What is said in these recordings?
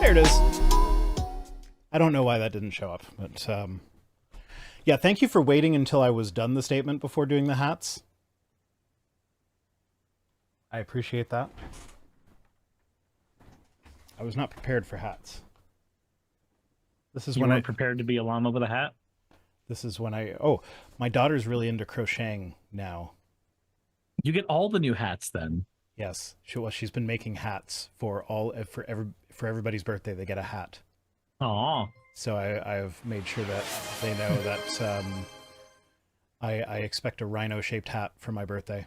There it is. I don't know why that didn't show up, but yeah, thank you for waiting until I was done the statement before doing the hats. I appreciate that. I was not prepared for hats. This is You when weren't prepared to be a llama with a hat? This is when oh, my daughter's really into crocheting now. You get all the new hats then. Yes, she's been making hats for everybody's birthday. They get a hat. Aw. So I've made sure that they know that I expect a rhino-shaped hat for my birthday.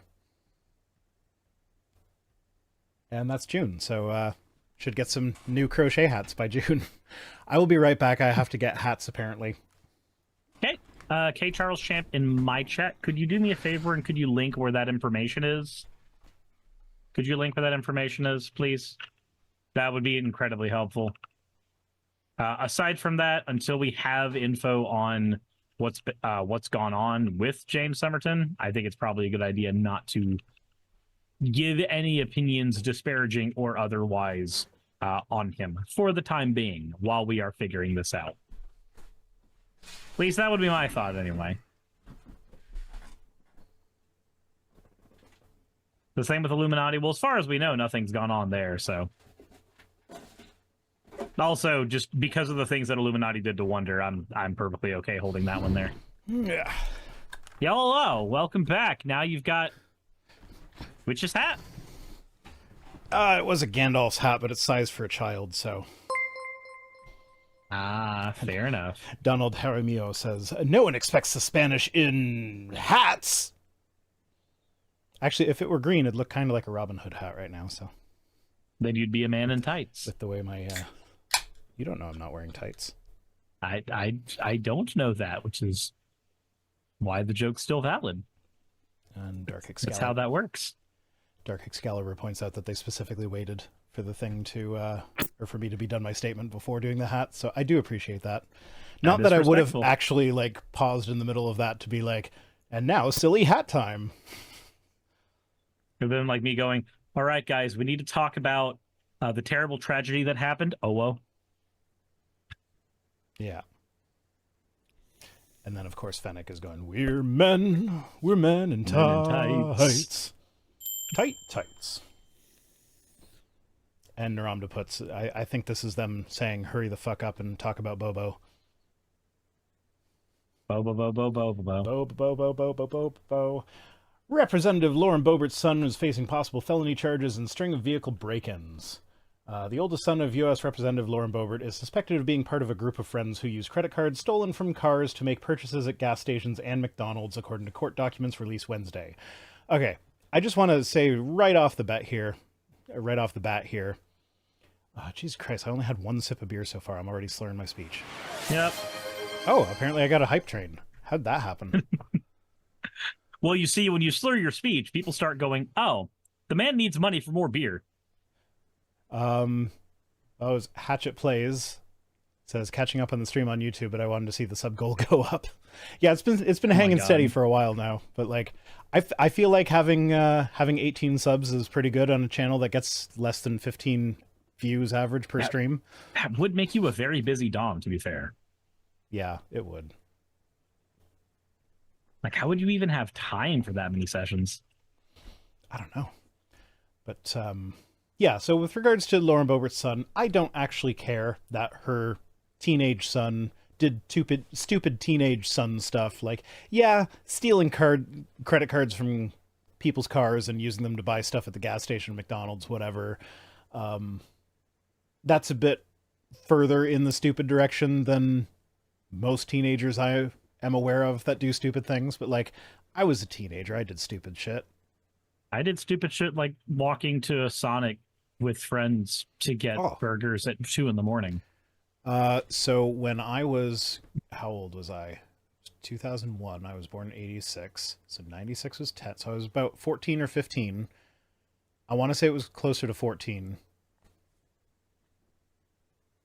And that's June, so should get some new crochet hats by June. I will be right back. I have to get hats, apparently. Okay. K. Charles Champ in my chat, could you do me a favor and could you link where that information is? Could you link where that information is, please? That would be incredibly helpful. Aside from that, until we have info on what's gone on with James Somerton, I think it's probably a good idea not to give any opinions, disparaging or otherwise, on him for the time being while we are figuring this out. At least that would be my thought anyway. The same with Illuminati. Well, as far as we know, nothing's gone on there, so. Also, just because of the things that Illuminati did to Wonder, I'm perfectly okay holding that one there. Yeah. Hello, welcome back. Now you've got Witch's hat. It was a Gandalf's hat, but it's sized for a child, so. Ah, fair enough. Donald Jaramillo says, no one expects the Spanish in hats. Actually, if it were green, it'd look kind of like a Robin Hood hat right now, so. Then you'd be a man in tights. With the way my, you don't know I'm not wearing tights. I don't know that, which is why the joke's still valid. And Dark Excalibur. That's how that works. Dark Excalibur points out that they specifically waited for the thing to, or for me to be done my statement before doing the hat, so I do appreciate that. Not that I would have actually, like, paused in the middle of that to be like, and now silly hat time. And then, like, me going, all right, guys, we need to talk about the terrible tragedy that happened. Oh, whoa. Yeah. And then, of course, Fennec is going, we're men in tights. Tight tights. And Naramda puts, I think this is them saying, hurry the fuck up and talk about Bobo. Bobo. Representative Lauren Boebert's son is facing possible felony charges and string of vehicle break-ins. The oldest son of U.S. Representative Lauren Boebert is suspected of being part of a group of friends who use credit cards stolen from cars to make purchases at gas stations and McDonald's, according to court documents released Wednesday. Okay, I just want to say right off the bat here, Jesus Christ, I only had one sip of beer so far. I'm already slurring my speech. Yep. Oh, apparently I got a hype train. How'd that happen? Well, you see, when you slur your speech, people start going, oh, the man needs money for more beer. Hatchet Plays says, catching up on the stream on YouTube, but I wanted to see the sub goal go up. Yeah, it's been hanging steady for a while now, but like, I feel like having 18 subs is pretty good on a channel that gets less than 15 views average per stream. That would make you a very busy Dom, to be fair. Yeah, it would. Like, how would you even have time for that many sessions? I don't know. But, yeah, so with regards to Lauren Boebert's son, I don't actually care that her teenage son did stupid teenage son stuff. Like, yeah, stealing credit cards from people's cars and using them to buy stuff at the gas station, McDonald's, whatever. That's a bit further in the stupid direction than most teenagers I am aware of that do stupid things. But, like, I was a teenager. I did stupid shit. I did stupid shit like walking to a Sonic with friends to get burgers at 2 a.m. So when I was, how old was I? 2001. I was born in 86. So 96 was 10. So I was about 14 or 15. I want to say it was closer to 14.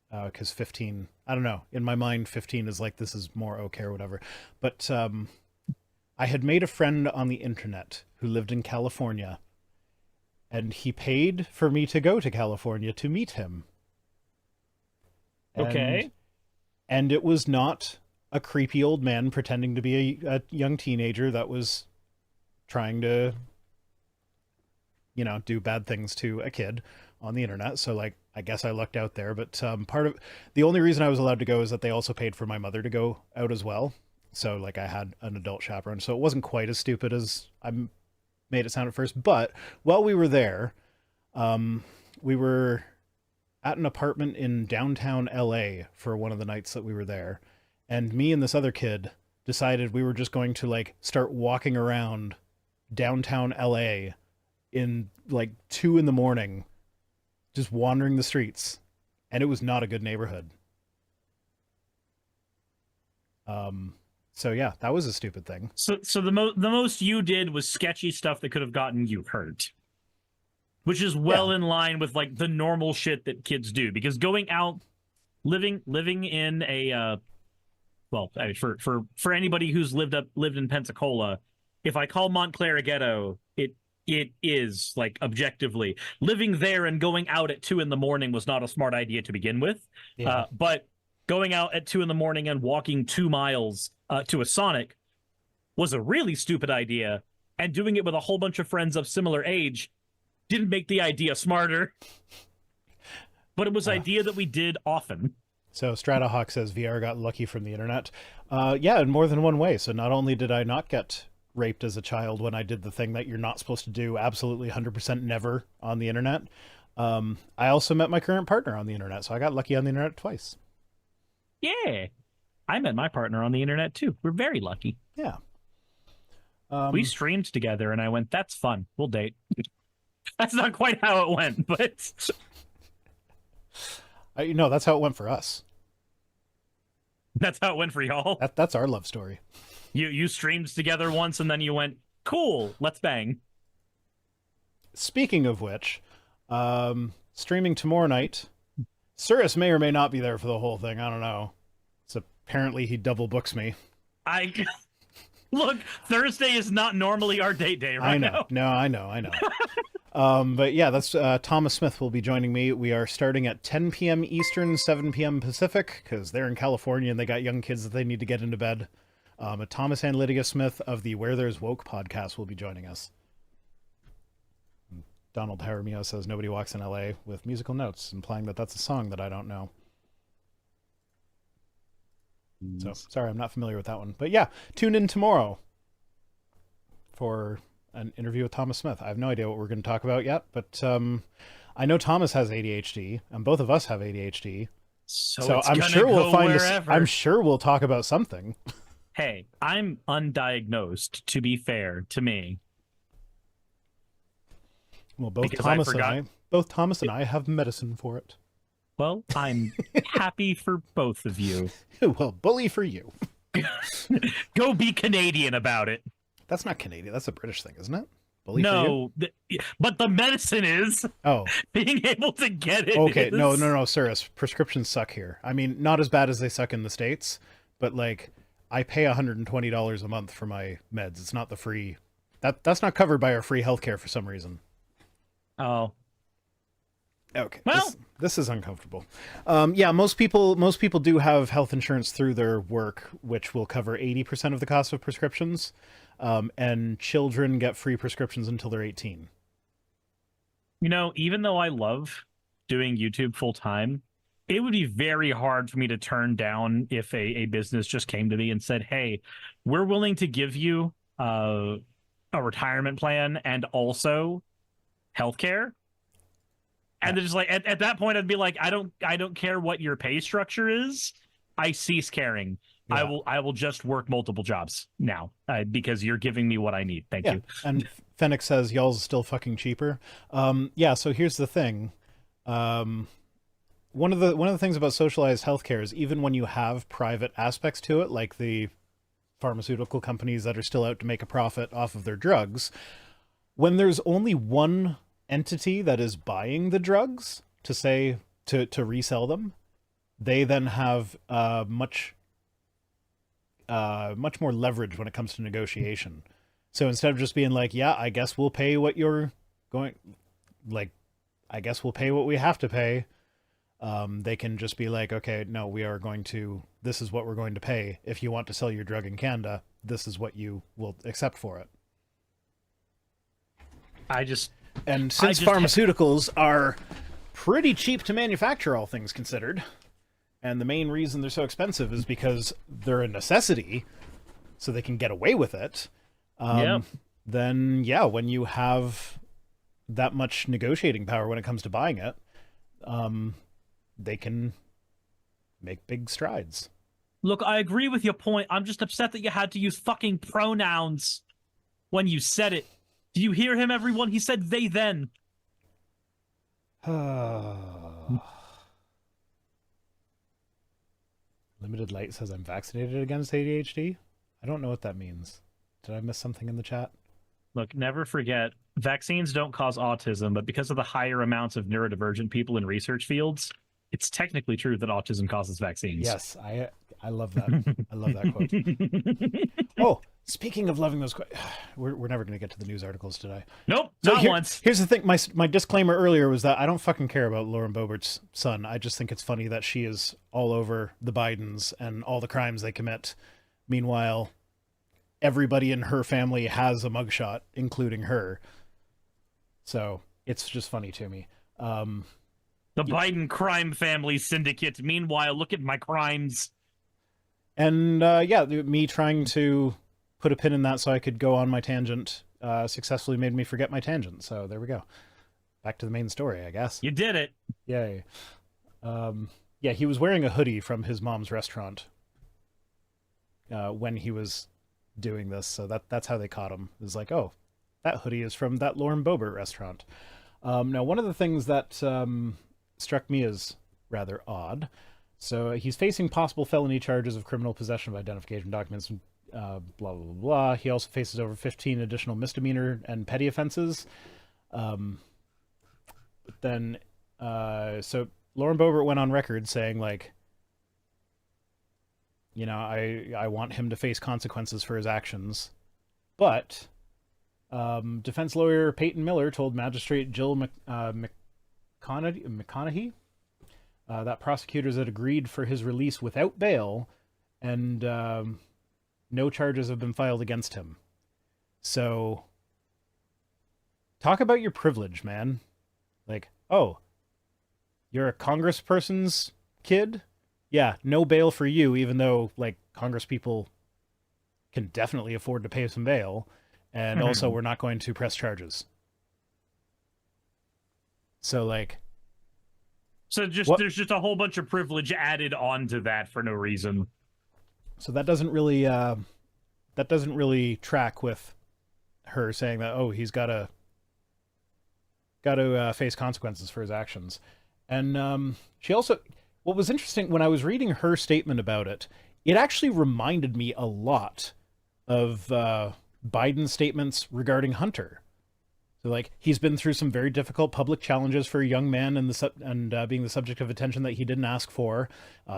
Because 15, I don't know. In my mind, 15 is like, this is more okay or whatever. But I had made a friend on the internet who lived in California. And he paid for me to go to California to meet him. Okay. And it was not a creepy old man pretending to be a young teenager that was trying to, you know, do bad things to a kid on the internet. So like, I guess I lucked out there. But part of the only reason I was allowed to go is that they also paid for my mother to go out as well. So like, I had an adult chaperone, so it wasn't quite as stupid as I made it sound at first. But while we were there, we were at an apartment in downtown LA for one of the nights that we were there, and me and this other kid decided we were just going to like start walking around downtown LA in like 2 a.m, just wandering the streets, and it was not a good neighborhood. So yeah, that was a stupid thing. So the most you did was sketchy stuff that could have gotten you hurt, which is well in line with like the normal shit that kids do. Because going out, living in a well, I mean, for anybody who's lived in Pensacola, if I call Montclair a ghetto, it is like objectively living there, and going out at 2 a.m. was not a smart idea to begin with. Yeah. But going out at 2 a.m. and walking 2 miles to a Sonic was a really stupid idea, and doing it with a whole bunch of friends of similar age didn't make the idea smarter. But it was an idea that we did often. So Stratahawk says VR got lucky from the internet. Yeah, in more than one way. So not only did I not get raped as a child when I did the thing that you're not supposed to do absolutely 100% never on the internet, I also met my current partner on the internet. So I got lucky on the internet twice. Yeah. I met my partner on the internet too. We're very lucky. Yeah. We streamed together and I went, that's fun. We'll date. That's not quite how it went, but you know, that's how it went for us. That's how it went for y'all. That's our love story. You streamed together once and then you went, cool, let's bang. Speaking of which, streaming tomorrow night, Suris may or may not be there for the whole thing. I don't know. So apparently he double books me. Look, Thursday is not normally our date day right now. No, I know. But yeah, that's Thomas Smith will be joining me. We are starting at 10 p.m. Eastern, 7 p.m. Pacific, because they're in California and they got young kids that they need to get into bed. But Thomas and Lydia Smith of the Where There's Woke podcast will be joining us. Donald Jaramillo says nobody walks in LA with musical notes, implying that that's a song that I don't know. So sorry, I'm not familiar with that one. But yeah, tune in tomorrow for an interview with Thomas Smith. I have no idea what we're going to talk about yet, but I know Thomas has ADHD, and both of us have ADHD. So I'm sure we'll find I'm sure we'll talk about something. Hey, I'm undiagnosed, to be fair to me. Well, both Thomas and I have medicine for it. Well, I'm happy for both of you. Well, bully for you. Go be Canadian about it. That's not Canadian. That's a British thing, isn't it? Bully no, for you? But the medicine is. Oh. Being able to get it Okay, is. no, sir. Prescriptions suck here. I mean, not as bad as they suck in the States, but like, I pay $120 a month for my meds. It's not the free. That's not covered by our free healthcare for some reason. Oh. Okay. Well, this is uncomfortable. Yeah, most people do have health insurance through their work, which will cover 80% of the cost of prescriptions. And children get free prescriptions until they're 18. You know, even though I love doing YouTube full time, it would be very hard for me to turn down if a business just came to me and said, hey, we're willing to give you a retirement plan and also healthcare. And they're just like, at that point, I'd be like, I don't care what your pay structure is. I cease caring. Yeah. I will just work multiple jobs now because you're giving me what I need. Thank you. And Fennec says y'all's still fucking cheaper. Yeah. So here's the thing. One of the things about socialized healthcare is even when you have private aspects to it, like the pharmaceutical companies that are still out to make a profit off of their drugs, when there's only one entity that is buying the drugs to resell them, they then have much more leverage when it comes to negotiation. So instead of just being like, yeah, I guess we'll pay what you're going, like, I guess we'll pay what we have to pay, They can just be like, okay, no, this is what we're going to pay. If you want to sell your drug in Canada, this is what you will accept for it. And since pharmaceuticals are pretty cheap to manufacture, all things considered, and the main reason they're so expensive is because they're a necessity, so they can get away with it, then, yeah, when you have that much negotiating power when it comes to buying it, they can make big strides. Look, I agree with your point. I'm just upset that you had to use fucking pronouns when you said it. Do you hear him, everyone? He said they then. Limited Light says I'm vaccinated against ADHD. I don't know what that means. Did I miss something in the chat? Look, never forget, vaccines don't cause autism, but because of the higher amounts of neurodivergent people in research fields, it's technically true that autism causes vaccines. Yes, I love that. I love that quote. Oh, speaking of loving those quotes, we're never going to get to the news articles today. Nope, so not once. Here's the thing. My disclaimer earlier was that I don't fucking care about Lauren Boebert's son. I just think it's funny that she is all over the Bidens and all the crimes they commit. Meanwhile, everybody in her family has a mugshot, including her. So it's just funny to me. The Biden crime family syndicate. Meanwhile, look at my crimes. And me trying to put a pin in that so I could go on my tangent successfully made me forget my tangent. So there we go. Back to the main story, I guess. You did it. Yay. He was wearing a hoodie from his mom's restaurant when he was doing this. So that's how they caught him. It was like, oh, that hoodie is from that Lauren Boebert restaurant. Now, one of the things that struck me as rather odd. So he's facing possible felony charges of criminal possession of identification documents, blah, blah, blah, blah. He also faces over 15 additional misdemeanor and petty offenses. But then, so Lauren Boebert went on record saying, like, you know, I want him to face consequences for his actions. But defense lawyer Peyton Miller told Magistrate Jill McConaughey that prosecutors had agreed for his release without bail, and no charges have been filed against him. So, talk about your privilege, man. Like, oh, you're a congressperson's kid? Yeah, no bail for you, even though, like, congresspeople can definitely afford to pay some bail, and also we're not going to press charges. So, like... So there's just a whole bunch of privilege added onto that for no reason. So that doesn't really track with her saying that, oh, he's got to face consequences for his actions. And she also, what was interesting when I was reading her statement about it, it actually reminded me a lot of Biden's statements regarding Hunter. So, like, he's been through some very difficult public challenges for a young man and being the subject of attention that he didn't ask for.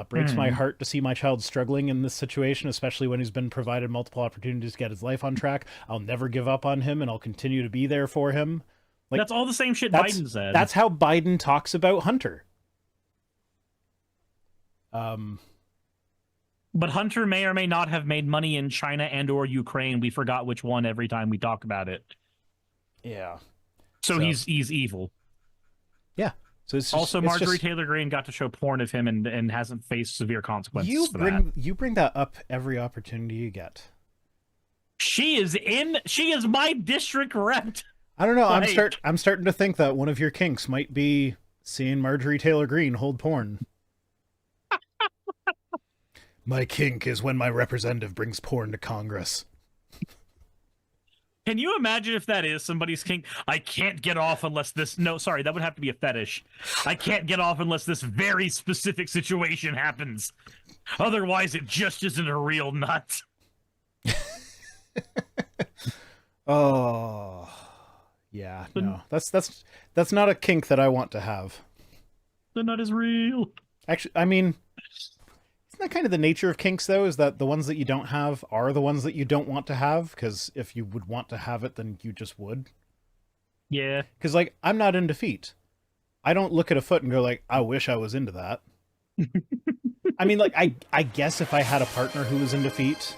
Breaks my heart to see my child struggling in this situation, especially when he's been provided multiple opportunities to get his life on track. I'll never give up on him, and I'll continue to be there for him. Like, that's all the same shit Biden said. That's how Biden talks about Hunter. But Hunter may or may not have made money in China and or Ukraine. We forgot which one every time we talk about it. Yeah. So he's evil. Yeah. So it's just, also, Marjorie Taylor Greene got to show porn of him and hasn't faced severe consequences for that. You bring that up every opportunity you get. She is my district rep. I don't know. Like, I'm starting to think that one of your kinks might be seeing Marjorie Taylor Greene hold porn. My kink is when my representative brings porn to Congress. Can you imagine if that is somebody's kink? I can't get off unless this... No, sorry, that would have to be a fetish. I can't get off unless this very specific situation happens. Otherwise, it just isn't a real nut. Oh, yeah, no. That's not a kink that I want to have. The nut is real. Actually, I mean... Isn't that kind of the nature of kinks, though, is that the ones that you don't have are the ones that you don't want to have? Because if you would want to have it, then you just would. Yeah. Because, like, I'm not into feet. I don't look at a foot and go like, I wish I was into that. I mean, like, I guess if I had a partner who was into feet,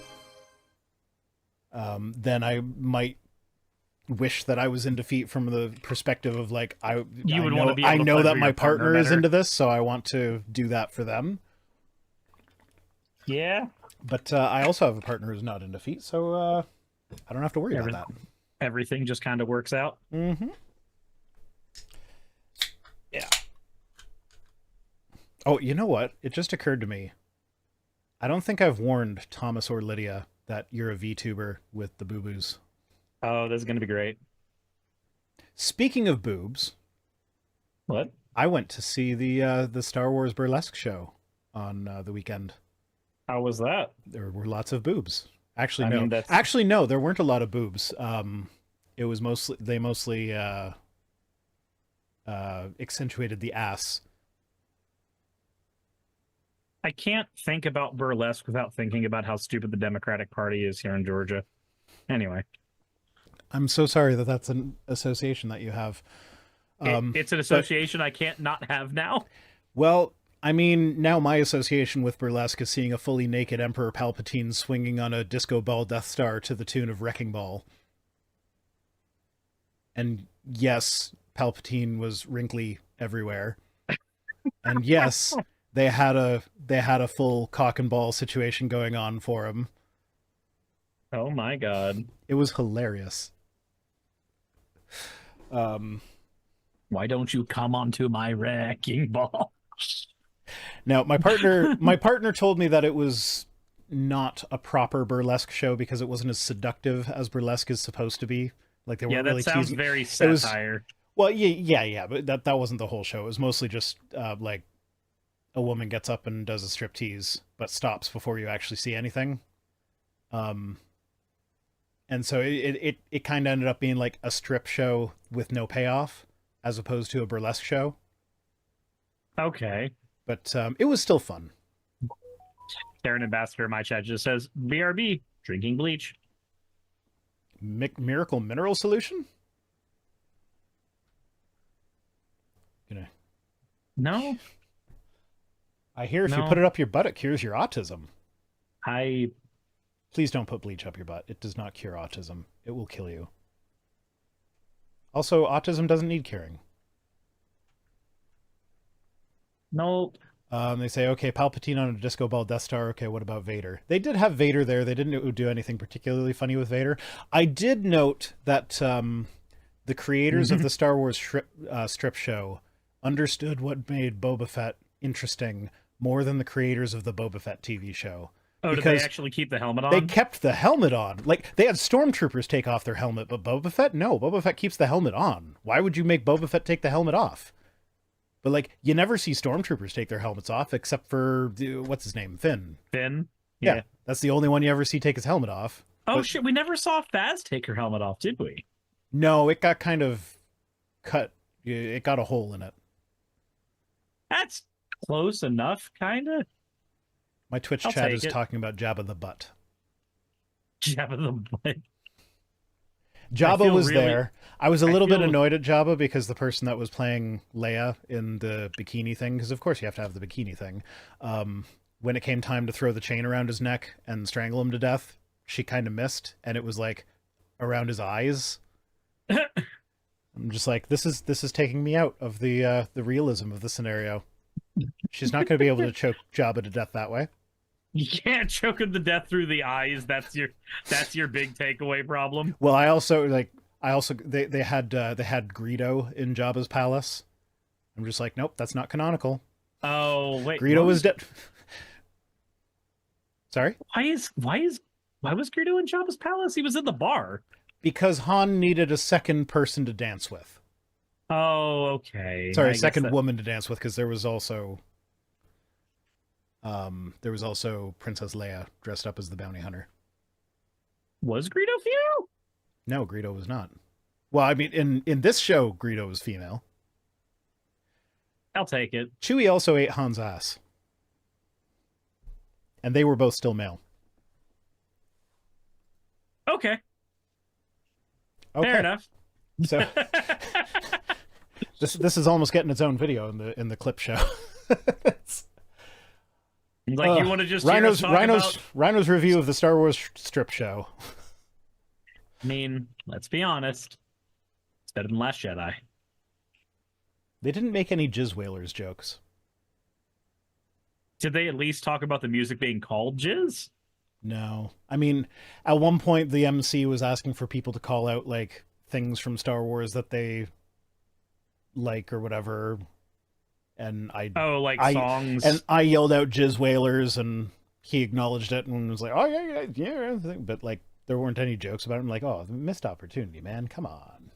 then I might wish that I was into feet from the perspective of like, You would want to be able I to know pleasure that my your partner is better. into this, so I want to do that for them. Yeah. But I also have a partner who's not into feet, so I don't have to worry about that. Everything just kind of works out. Mm-hmm. Yeah. Oh, you know what? It just occurred to me. I don't think I've warned Thomas or Lydia that you're a VTuber with the boo-boos. Oh, this is going to be great. Speaking of boobs, What? I went to see the Star Wars burlesque show on the weekend. How was that? There were lots of boobs. Actually, I no. mean, that's- Actually, no. There weren't a lot of boobs. It was mostly accentuated the ass. I can't think about burlesque without thinking about how stupid the Democratic Party is here in Georgia. Anyway. I'm so sorry that that's an association that you have. It's an association I can't not have now. Well, I mean, now my association with burlesque is seeing a fully naked Emperor Palpatine swinging on a disco ball Death Star to the tune of Wrecking Ball. And yes, Palpatine was wrinkly everywhere. And yes, they had a full cock and ball situation going on for him. Oh my god. It was hilarious. Why don't you come onto my wrecking ball? Now, my partner told me that it was not a proper burlesque show because it wasn't as seductive as burlesque is supposed to be. Like they weren't really sounds teasing. very satire. Well, yeah, but that wasn't the whole show. It was mostly just like a woman gets up and does a striptease, but stops before you actually see anything. And so it kind of ended up being like a strip show with no payoff, as opposed to a burlesque show. Okay. But it was still fun. Karen Ambassador in my chat just says, BRB, drinking bleach. Miracle mineral solution? No. I hear if you put it up your butt, it cures your autism. Please don't put bleach up your butt. It does not cure autism. It will kill you. Also, autism doesn't need curing. Nope. They say, okay, Palpatine on a disco ball Death Star. Okay, what about Vader? They did have Vader there. They didn't do anything particularly funny with Vader. I did note that the creators of the Star Wars strip show understood what made Boba Fett interesting more than the creators of the Boba Fett TV show. Oh, did they actually keep the helmet on? They kept the helmet on. Like, they had stormtroopers take off their helmet, but Boba Fett? No, Boba Fett keeps the helmet on. Why would you make Boba Fett take the helmet off? But, like, you never see stormtroopers take their helmets off, except for, what's his name? Finn. Finn? Yeah. That's the only one you ever see take his helmet off. Oh, but shit, we never saw Phas take her helmet off, did we? No, it got kind of cut. It got a hole in it. That's close enough, kind of. My Twitch chat is talking about Jabba the Butt. Jabba the Butt. Jabba was there. I was a little bit annoyed at Jabba because the person that was playing Leia in the bikini thing, because of course you have to have the bikini thing, when it came time to throw the chain around his neck and strangle him to death, she kind of missed, and it was like around his eyes. I'm just like, this is taking me out of the realism of the scenario. She's not going to be able to choke Jabba to death that way. You can't choke him to death through the eyes. That's your big takeaway problem. Well, they had Greedo in Jabba's palace. I'm just like, nope, that's not canonical. Oh wait, Greedo was dead. Sorry? Why was Greedo in Jabba's palace? He was in the bar. Because Han needed a second person to dance with. Oh, okay. Sorry, second woman to dance with, because there was also Princess Leia dressed up as the bounty hunter. Was Greedo female? No, Greedo was not. Well, I mean, in this show, Greedo was female. I'll take it. Chewie also ate Han's ass. And they were both still male. Okay. Fair enough. So This is almost getting its own video in the clip show. Like you want to just hear us talk about... Rhino's review of the Star Wars strip show. I mean, let's be honest. It's better than Last Jedi. They didn't make any Jizz Whalers jokes. Did they at least talk about the music being called Jizz? No. I mean, at one point the MC was asking for people to call out like things from Star Wars that they like or whatever. And songs. And I yelled out Jizz Whalers and he acknowledged it and was like, "Oh yeah." But like there weren't any jokes about it. I'm like, "Oh, missed opportunity, man. Come on."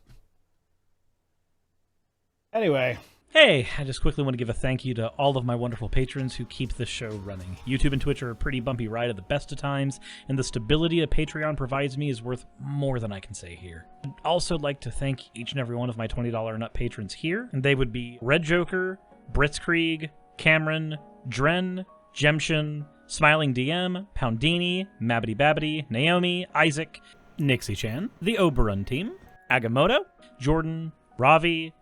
Anyway, hey, I just quickly want to give a thank you to all of my wonderful patrons who keep this show running. YouTube and Twitch are a pretty bumpy ride at the best of times, and the stability a Patreon provides me is worth more than I can say here. I'd also like to thank each and every one of my $20 and up patrons here, and they would be Red Joker, Britzkrieg, Cameron, Dren, Jemshin, Smiling DM, Poundini, Mabbity Babbity, Naomi, Isaac, Nixie-chan, the Oberon team, Agamotto, Jordan, Ravi,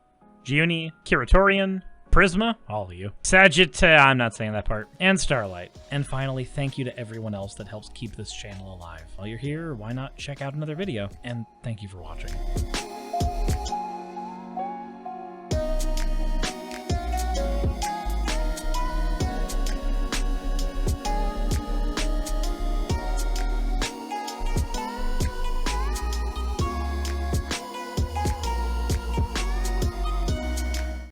Giuni, Kiratorian, Prisma, all of you, I'm not saying that part, and Starlight. And finally, thank you to everyone else that helps keep this channel alive. While you're here, why not check out another video? And thank you for watching.